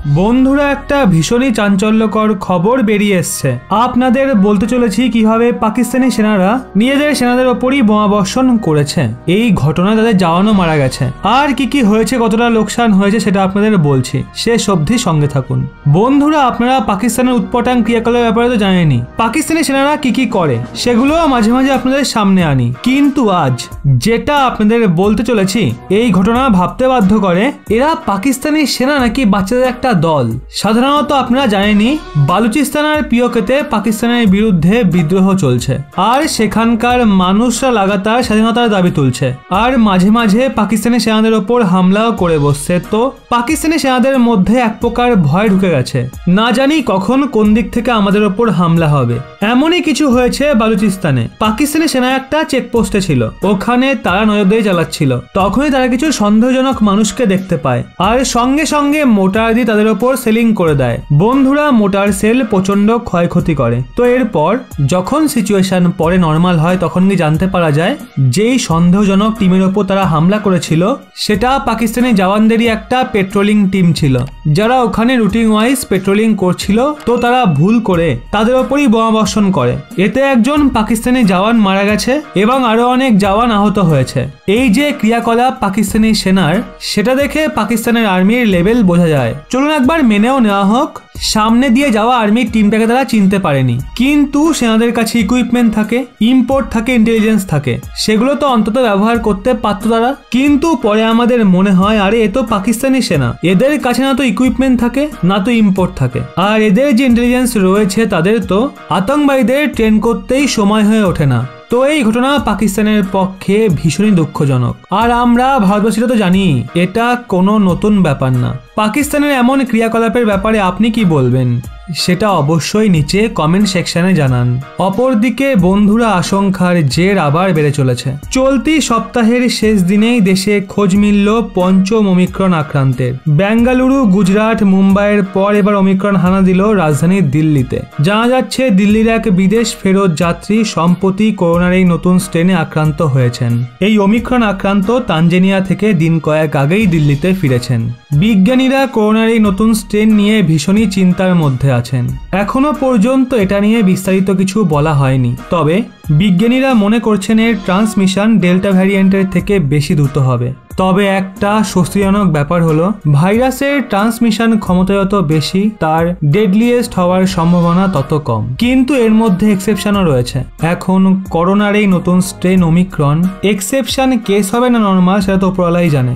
বন্ধুরা, একটা ভীষণই চাঞ্চল্যকর খবর বেরিয়ে এসছে। আপনাদের বলতে চলেছি কিভাবে পাকিস্তানি সেনারা নিজেদের সেনাদের ওপরই বোমাবর্ষণ করেছে। এই ঘটনায় তাদের জওয়ানও মারা গেছে। আর কি কি হয়েছে, কতটা লোকসান হয়েছে সেটা আপনাদের বলছি, শেষ অবধি সঙ্গে থাকুন। বন্ধুরা, আপনারা পাকিস্তানের উৎপটাং ক্রিয়াকলাপের ব্যাপারে তো জানেনই। পাকিস্তানি সেনারা কি কি করে সেগুলো মাঝে মাঝে আপনাদের সামনে আনি, কিন্তু আজ যেটা আপনাদের বলতে চলেছি এই ঘটনা ভাবতে বাধ্য করে। এরা পাকিস্তানি সেনা নাকি বাচ্চাদের একটা দল। সাধারণত আপনারা জানেনই বালুচিস্তান আর পিওকেতে পাকিস্তানের বিরুদ্ধে বিদ্রোহ চলছে, আর সেখানকার মানুষরা লাগাতার স্বাধীনতার দাবি তুলছে, আর মাঝে মাঝে পাকিস্তানি সেনাদের ওপর হামলাও করে বসছে। তো পাকিস্তানি সেনাদের মধ্যে এক প্রকার ভয় ঢুকে গেছে, না জানি কখন কোন দিক থেকে আমাদের ওপর হামলা হবে। এমনই কিছু হয়েছে বালুচিস্তানে। পাকিস্তানি সেনা একটা চেকপোস্টে ছিল, ওখানে তারা নজরদারি চালাচ্ছিল। তখনই তারা কিছু সন্দেহজনক মানুষকে দেখতে পায়, আর সঙ্গে সঙ্গে মোটার দিয়ে তাদের ওপর সেলিং করে দেয়। বন্ধুরা, মোটার সেল প্রচন্ড ক্ষয়ক্ষতি করে। তো এরপর যখন সিচুয়েশন পরে নর্মাল হয়, তখন কি জানতে পারা যায় যেই সন্দেহজনক টিমের ওপর তারা হামলা করেছিল সেটা পাকিস্তানি জওয়ানদেরই একটা পেট্রোলিং টিম ছিল, যারা ওখানে রুটিন ওয়াইজ পেট্রোলিং করছিল। তো তারা ভুল করে তাদের ওপরই বোমাবর্ষণ করে। এতে একজন পাকিস্তানি জওয়ান মারা গেছে এবং আরো অনেক জওয়ান আহত হয়েছে। এই যে ক্রিয়াকলাপ পাকিস্তানি সেনার, সেটা দেখে পাকিস্তানের আর্মির লেভেল বোঝা যায়। চলুন একবার মেনেও নেওয়া হোক, সামনে দিয়ে যাওয়া আর্মির টিমটাকে তারা চিনতে পারেনি, কিন্তু সেনাদের কাছে ইকুইপমেন্ট থাকে, ইম্পোর্ট থাকে, ইন্টেলিজেন্স থাকে, সেগুলো তো অন্তত ব্যবহার করতে পারতো তারা। কিন্তু পরে আমাদের মনে হয় আরে এ তো পাকিস্তানি সেনা, এদের কাছে না তো ইকুইপমেন্ট থাকে না তো ইম্পোর্ট থাকে, আর এদের যে ইন্টেলিজেন্স রয়েছে তাদের তো আতঙ্কবাদীদের ট্রেন করতেই সময় হয়ে ওঠে না। তো এই ঘটনা পাকিস্তানের পক্ষে ভীষণই দুঃখজনক, আর আমরা ভারতবাসীরা তো জানি এটা কোনো নতুন ব্যাপার না। পাকিস্তানের এমন ক্রিয়াকলাপের ব্যাপারে আপনি কি বলবেন সেটা অবশ্যই নিচে কমেন্ট সেকশনে জানান। অপরদিকে বন্ধুরা, আশঙ্কার জের আবার বেড়ে চলেছে। চলতি সপ্তাহের শেষ দিনেই দেশে খোঁজ মিলল পঞ্চম ওমিক্রন আক্রান্তের। বেঙ্গালুরু, গুজরাট, মুম্বাইয়ের পর এবার ওমিক্রন হানা দিল রাজধানী দিল্লিতে। জানা যাচ্ছে দিল্লির এক বিদেশ ফেরত যাত্রী সম্প্রতি করোনার এই নতুন স্ট্রেনে আক্রান্ত হয়েছেন। এই ওমিক্রন আক্রান্ত তানজানিয়া থেকে দিন কয়েক আগেই দিল্লিতে ফিরেছেন। বিজ্ঞানীরা করোনার এই নতুন স্ট্রেন নিয়ে ভীষণই চিন্তার মধ্যে আছেন। এখনো পর্যন্ত এটা নিয়ে বিস্তারিত কিছু বলা হয়নি, তবে বিজ্ঞানীরা মনে করছেন এর ট্রান্সমিশন ডেল্টা ভ্যারিয়েন্টের থেকে বেশি দ্রুত হবে। তবে একটা স্বস্তিজনক ব্যাপার হলো, ভাইরাসের ট্রান্সমিশন ক্ষমতা যত বেশি, তার ডেডলিয়েস্ট হওয়ার সম্ভাবনা তত কম। কিন্তু এর মধ্যে এক্সেপশনও রয়েছে। এখন করোনার এই নতুন স্ট্রেন ওমিক্রন এক্সেপশন কেস হবে না নর্মাল, সেটা তো উপরওয়ালাই জানে।